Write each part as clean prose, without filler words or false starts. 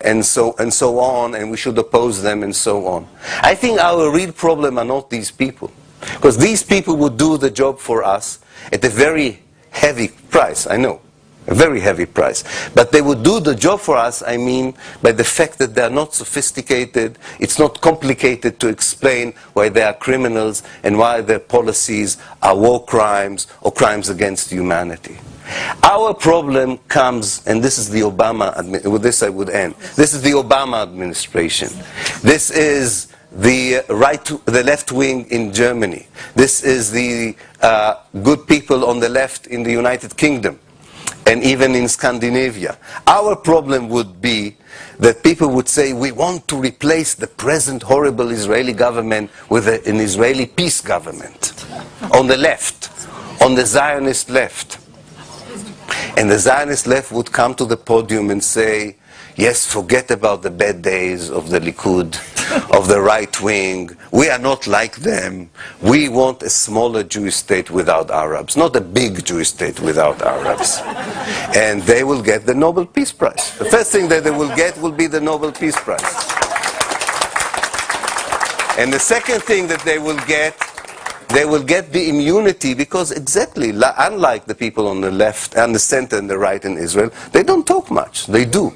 and so on, and we should oppose them, and so on. I think our real problem are not these people, because these people would do the job for us at a very heavy price, I know, a very heavy price. But they would do the job for us, I mean, by the fact that they are not sophisticated, it's not complicated to explain why they are criminals and why their policies are war crimes or crimes against humanity. Our problem comes, and this is the Obama, with this I would end, this is the Obama administration. This is the left wing in Germany. This is the good people on the left in the United Kingdom, and even in Scandinavia. Our problem would be that people would say, we want to replace the present horrible Israeli government with an Israeli peace government. On the left, on the Zionist left. And the Zionist left would come to the podium and say, yes, forget about the bad days of the Likud, of the right wing. We are not like them. We want a smaller Jewish state without Arabs, not a big Jewish state without Arabs. And they will get the Nobel Peace Prize. The first thing that they will get will be the Nobel Peace Prize. And the second thing that they will get the immunity, because exactly, unlike the people on the left and the center and the right in Israel, they don't talk much. They do.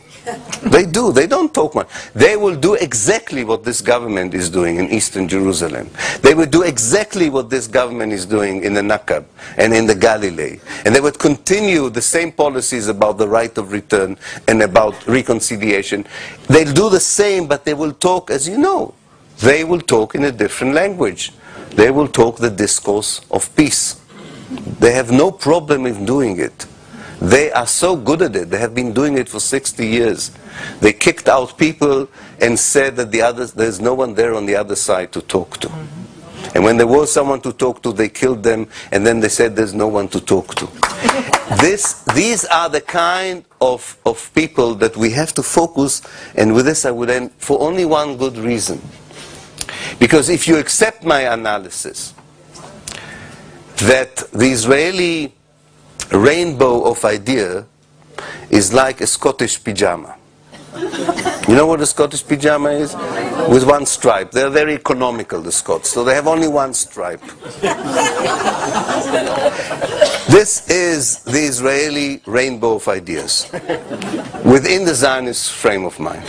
They do. They don't talk much. They will do exactly what this government is doing in Eastern Jerusalem. They will do exactly what this government is doing in the Nakab and in the Galilee. And they would continue the same policies about the right of return and about reconciliation. They'll do the same, but they will talk, as you know, they will talk in a different language. They will talk the discourse of peace. They have no problem in doing it. They are so good at it. They have been doing it for 60 years. They kicked out people and said that there's no one there on the other side to talk to. And when there was someone to talk to, they killed them, and then they said there's no one to talk to. These are the kind of people that we have to focus, and with this I would end, for only one good reason. Because if you accept my analysis that the Israeli rainbow of idea is like a Scottish pyjama. You know what a Scottish pyjama is? With one stripe. They're very economical, the Scots, so they have only one stripe. This is the Israeli rainbow of ideas within the Zionist frame of mind.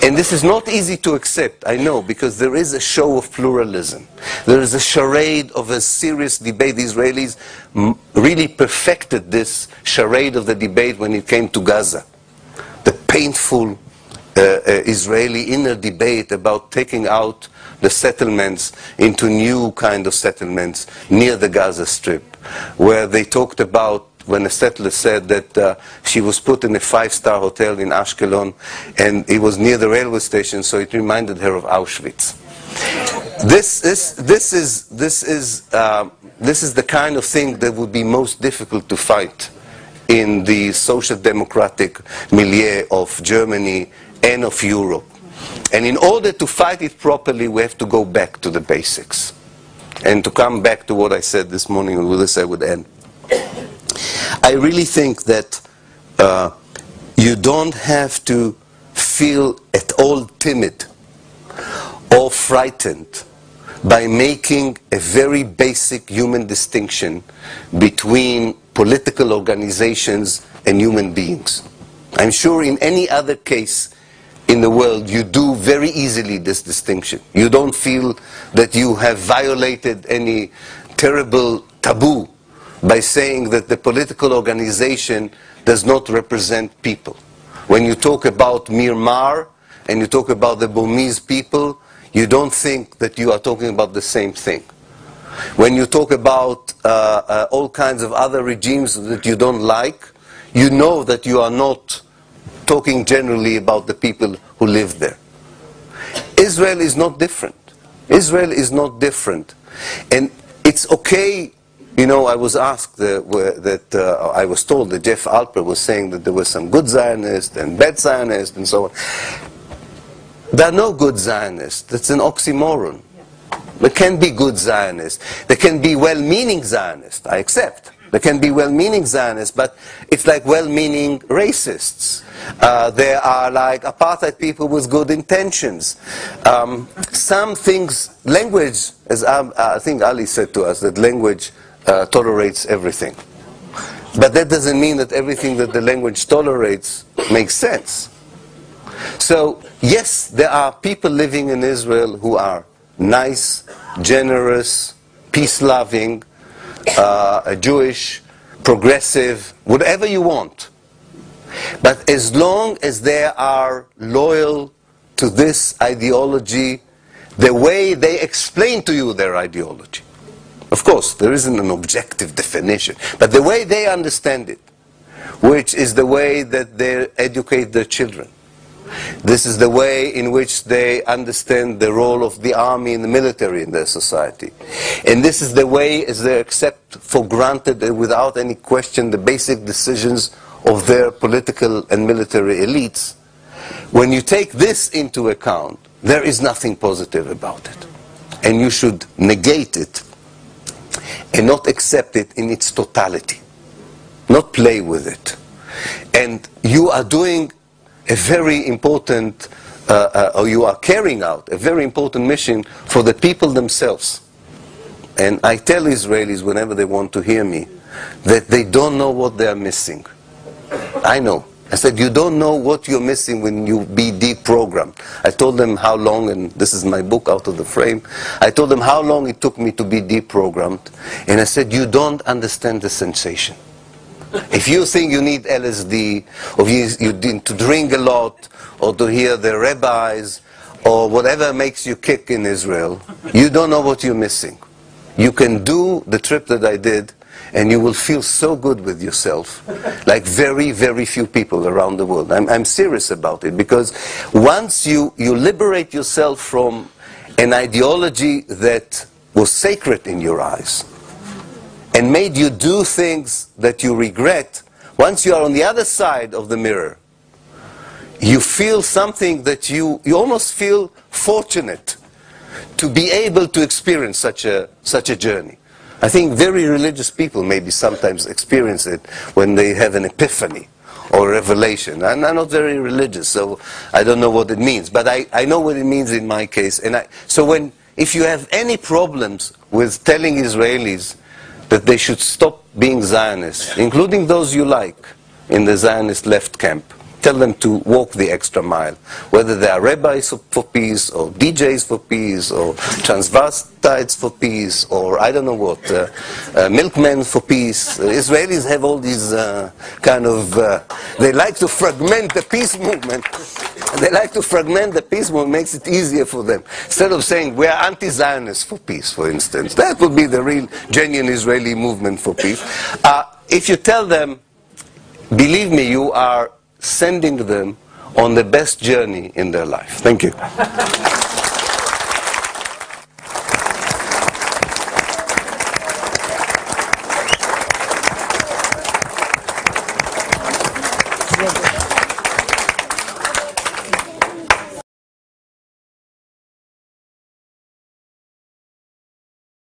And this is not easy to accept, I know, because there is a show of pluralism. There is a charade of a serious debate. The Israelis really perfected this charade of the debate when it came to Gaza. The painful Israeli inner debate about taking out the settlements into new kind of settlements near the Gaza Strip, where they talked about when a settler said that she was put in a 5-star hotel in Ashkelon, and it was near the railway station, so it reminded her of Auschwitz. This is the kind of thing that would be most difficult to fight in the social democratic milieu of Germany and of Europe. And in order to fight it properly, we have to go back to the basics. And to come back to what I said this morning, and with this I would end. I really think that you don't have to feel at all timid or frightened by making a very basic human distinction between political organizations and human beings. I'm sure in any other case in the world you do very easily this distinction. You don't feel that you have violated any terrible taboo by saying that the political organization does not represent people. When you talk about Myanmar and you talk about the Burmese people, you don't think that you are talking about the same thing. When you talk about all kinds of other regimes that you don't like, you know that you are not talking generally about the people who live there. Israel is not different. Israel is not different. And it's okay, you know, I was asked I was told that Jeff Alper was saying that there were some good Zionists and bad Zionists and so on. There are no good Zionists. That's an oxymoron. There can be good Zionists. There can be well-meaning Zionists, I accept. There can be well-meaning Zionists, but it's like well-meaning racists. There are like apartheid people with good intentions. Some things, language, as I think Ali said to us, that language tolerates everything. But that doesn't mean that everything that the language tolerates makes sense. So, yes, there are people living in Israel who are nice, generous, peace-loving, Jewish, progressive, whatever you want. But as long as they are loyal to this ideology, the way they explain to you their ideology. Of course, there isn't an objective definition, but the way they understand it, which is the way that they educate their children. This is the way in which they understand the role of the army and the military in their society. And this is the way as they accept for granted and without any question the basic decisions of their political and military elites. When you take this into account, there is nothing positive about it. And you should negate it and not accept it in its totality. Not play with it. And you are doing a very important, or you are carrying out a very important mission for the people themselves. And I tell Israelis whenever they want to hear me that they don't know what they are missing. I know. I said, you don't know what you're missing when you be deprogrammed. I told them how long, and this is my book, Out of the Frame, I told them how long it took me to be deprogrammed. And I said, you don't understand the sensation. If you think you need LSD, or you need to drink a lot, or to hear the rabbis, or whatever makes you kick in Israel, you don't know what you're missing. You can do the trip that I did, and you will feel so good with yourself, like very, very few people around the world. I'm serious about it, because once you liberate yourself from an ideology that was sacred in your eyes, and made you do things that you regret, once you are on the other side of the mirror, you feel something that you almost feel fortunate to be able to experience such a journey. I think very religious people maybe sometimes experience it when they have an epiphany or revelation. And I'm not very religious, so I don't know what it means. But I know what it means in my case. And so if you have any problems with telling Israelis that they should stop being Zionists, including those you like in the Zionist left camp, tell them to walk the extra mile, whether they are rabbis for peace, or DJs for peace, or transvestites for peace, or I don't know what, milkmen for peace. Israelis have all these they like to fragment the peace movement. They like to fragment the peace movement, makes it easier for them. Instead of saying, we are anti-Zionists for peace, for instance. That would be the real, genuine Israeli movement for peace. If you tell them, believe me, you are sending them on the best journey in their life. Thank you.